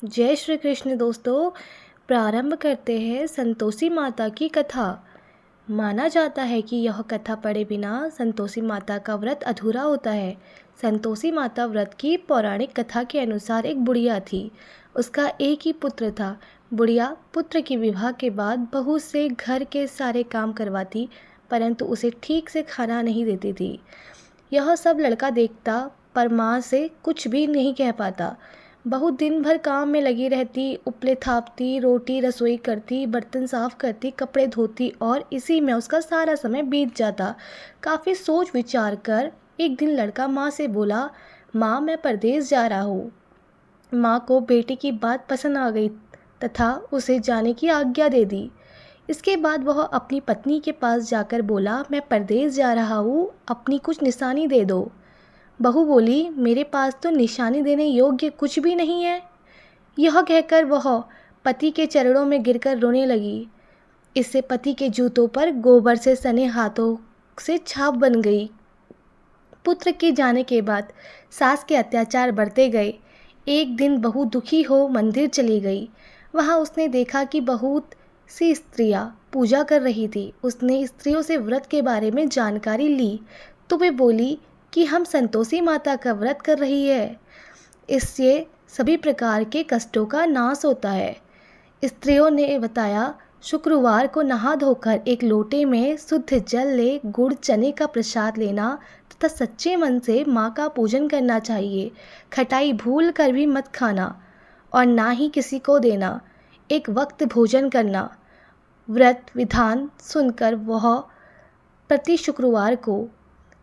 जय श्री कृष्ण दोस्तों। प्रारंभ करते हैं संतोषी माता की कथा। माना जाता है कि यह कथा पढ़े बिना संतोषी माता का व्रत अधूरा होता है। संतोषी माता व्रत की पौराणिक कथा के अनुसार एक बुढ़िया थी। उसका एक ही पुत्र था। बुढ़िया पुत्र के विवाह के बाद बहू से घर के सारे काम करवाती, परंतु उसे ठीक से खाना नहीं देती थी। यह सब लड़का देखता, पर माँ से कुछ भी नहीं कह पाता। बहू दिन भर काम में लगी रहती, उपले थापती, रोटी रसोई करती, बर्तन साफ करती, कपड़े धोती और इसी में उसका सारा समय बीत जाता। काफ़ी सोच विचार कर एक दिन लड़का माँ से बोला, माँ मैं परदेश जा रहा हूँ। माँ को बेटे की बात पसंद आ गई तथा उसे जाने की आज्ञा दे दी। इसके बाद वह अपनी पत्नी के पास जाकर बोला, मैं परदेश जा रहा हूँ, अपनी कुछ निशानी दे दो। बहू बोली, मेरे पास तो निशानी देने योग्य कुछ भी नहीं है। यह कहकर वह पति के चरणों में गिरकर रोने लगी। इससे पति के जूतों पर गोबर से सने हाथों से छाप बन गई। पुत्र के जाने के बाद सास के अत्याचार बढ़ते गए। एक दिन बहू दुखी हो मंदिर चली गई। वहाँ उसने देखा कि बहुत सी स्त्रियाँ पूजा कर रही थी। उसने स्त्रियों से व्रत के बारे में जानकारी ली तो वे बोली कि हम संतोषी माता का व्रत कर रही है, इससे सभी प्रकार के कष्टों का नाश होता है। स्त्रियों ने बताया, शुक्रवार को नहा धोकर एक लोटे में शुद्ध जल ले, गुड़ चने का प्रसाद लेना तथा सच्चे मन से माँ का पूजन करना चाहिए। खटाई भूल कर भी मत खाना और ना ही किसी को देना। एक वक्त भोजन करना। व्रत विधान सुनकर वह प्रति शुक्रवार को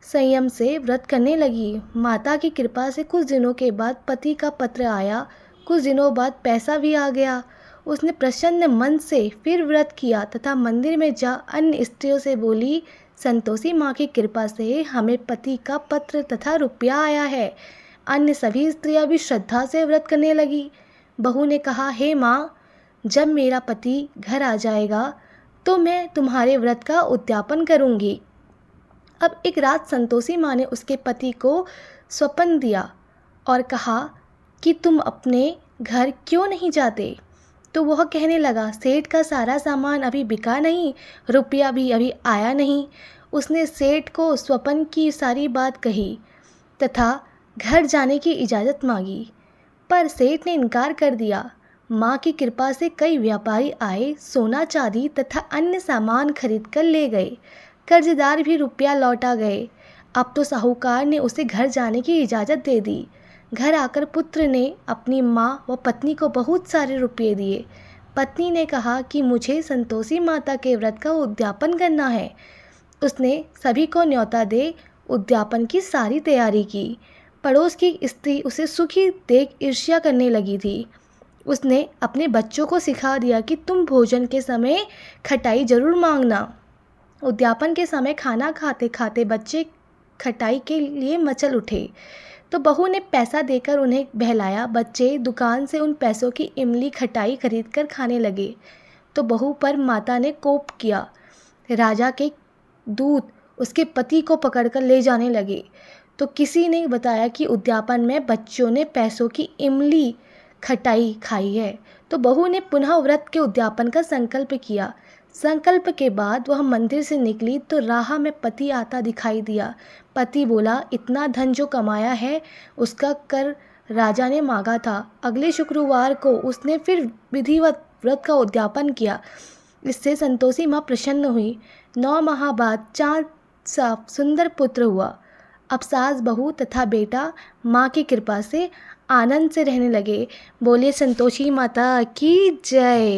संयम से व्रत करने लगी। माता की कृपा से कुछ दिनों के बाद पति का पत्र आया। कुछ दिनों बाद पैसा भी आ गया। उसने प्रसन्न मन से फिर व्रत किया तथा मंदिर में जा अन्य स्त्रियों से बोली, संतोषी माँ की कृपा से हमें पति का पत्र तथा रुपया आया है। अन्य सभी स्त्रियां भी श्रद्धा से व्रत करने लगी। बहू ने कहा, हे माँ, जब मेरा पति घर आ जाएगा तो मैं तुम्हारे व्रत का उद्यापन करूँगी। अब एक रात संतोषी माँ ने उसके पति को स्वप्न दिया और कहा कि तुम अपने घर क्यों नहीं जाते। तो वह कहने लगा, सेठ का सारा सामान अभी बिका नहीं, रुपया भी अभी आया नहीं। उसने सेठ को स्वप्न की सारी बात कही तथा घर जाने की इजाज़त मांगी, पर सेठ ने इनकार कर दिया। माँ की कृपा से कई व्यापारी आए, सोना चांदी तथा अन्य सामान खरीद कर ले गए। कर्जदार भी रुपया लौटा गए। अब तो साहूकार ने उसे घर जाने की इजाज़त दे दी। घर आकर पुत्र ने अपनी माँ व पत्नी को बहुत सारे रुपये दिए। पत्नी ने कहा कि मुझे संतोषी माता के व्रत का उद्यापन करना है। उसने सभी को न्योता दे उद्यापन की सारी तैयारी की। पड़ोस की स्त्री उसे सुखी देख ईर्ष्या करने लगी थी। उसने अपने बच्चों को सिखा दिया कि तुम भोजन के समय खटाई जरूर मांगना। उद्यापन के समय खाना खाते खाते बच्चे खटाई के लिए मचल उठे तो बहू ने पैसा देकर उन्हें बहलाया। बच्चे दुकान से उन पैसों की इमली खटाई खरीदकर खाने लगे तो बहू पर माता ने कोप किया। राजा के दूत उसके पति को पकड़कर ले जाने लगे तो किसी ने बताया कि उद्यापन में बच्चों ने पैसों की इमली खटाई खाई है। तो बहू ने पुनः व्रत के उद्यापन का संकल्प किया। संकल्प के बाद वह मंदिर से निकली तो राह में पति आता दिखाई दिया। पति बोला, इतना धन जो कमाया है उसका कर राजा ने मांगा था। अगले शुक्रवार को उसने फिर विधिवत व्रत का उद्यापन किया। इससे संतोषी माँ प्रसन्न हुई। 9 माह बाद चाँद सा सुंदर पुत्र हुआ। अब सास बहू तथा बेटा माँ की कृपा से आनंद से रहने लगे। बोलिए संतोषी माता की जय।